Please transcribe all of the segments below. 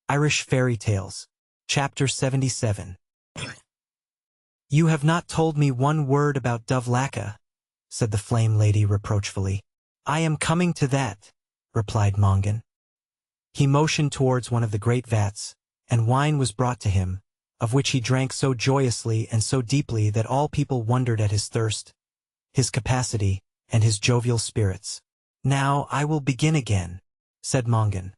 Irish Fairy Tales. Chapter 77. "You have not told me one word about Dovlaka," said the Flame Lady reproachfully. "I am coming to that," replied Mongan. He motioned towards one of the great vats, and wine was brought to him, of which he drank so joyously and so deeply that all people wondered at his thirst, his capacity, and his jovial spirits. "Now I will begin again," said Mongan.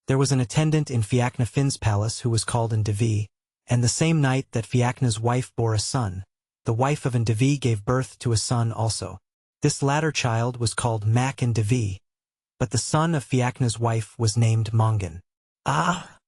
There was an attendant in Fiachna Finn's palace who was called Ndevi, and the same night that Fiachna's wife bore a son, the wife of Ndevi gave birth to a son also. This latter child was called Mac Ndevi, but the son of Fiachna's wife was named Mongan. "Ah!"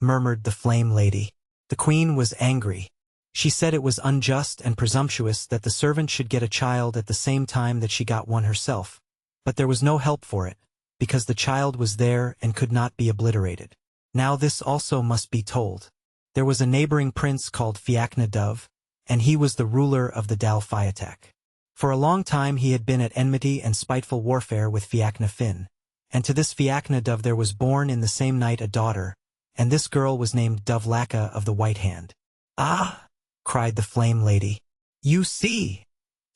murmured the Flame Lady. The queen was angry. She said it was unjust and presumptuous that the servant should get a child at the same time that she got one herself, but there was no help for it, because the child was there and could not be obliterated. Now this also must be told. There was a neighboring prince called Fiachna Dove, and he was the ruler of the Dal Fiatak. For a long time he had been at enmity and spiteful warfare with Fiachna Finn, and to this Fiachna Dove there was born in the same night a daughter, and this girl was named Dovlaka of the White Hand. "Ah!" cried the Flame Lady. "You see,"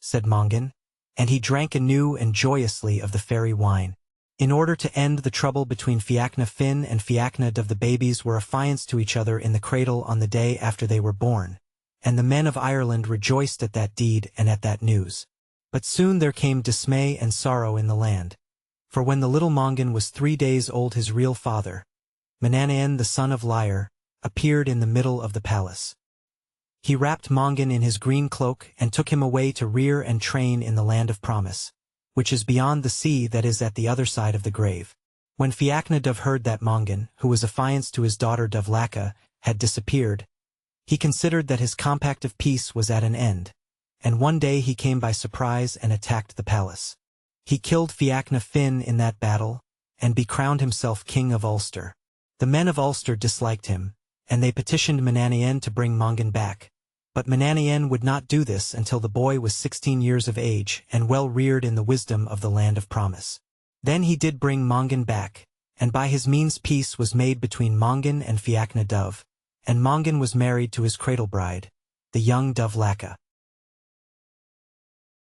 said Mongan, and he drank anew and joyously of the fairy wine. In order to end the trouble between Fiachna Finn and Fiachna Dove, the babies were affianced to each other in the cradle on the day after they were born, and the men of Ireland rejoiced at that deed and at that news. But soon there came dismay and sorrow in the land, for when the little Mongan was 3 days old his real father, Mananayan the son of Lyre, appeared in the middle of the palace. He wrapped Mongan in his green cloak and took him away to rear and train in the land of promise, which is beyond the sea, that is at the other side of the grave. When Fiachna Dove heard that Mongan, who was affianced to his daughter Dovlaka, had disappeared, he considered that his compact of peace was at an end, and one day he came by surprise and attacked the palace. He killed Fiachna Finn in that battle, and becrowned himself king of Ulster. The men of Ulster disliked him, and they petitioned Mananayan to bring Mongan back. But Mananayan would not do this until the boy was 16 years of age and well reared in the wisdom of the land of promise. Then he did bring Mongan back, and by his means peace was made between Mongan and Fiachna Dove, and Mongan was married to his cradle bride, the young Dovlaka.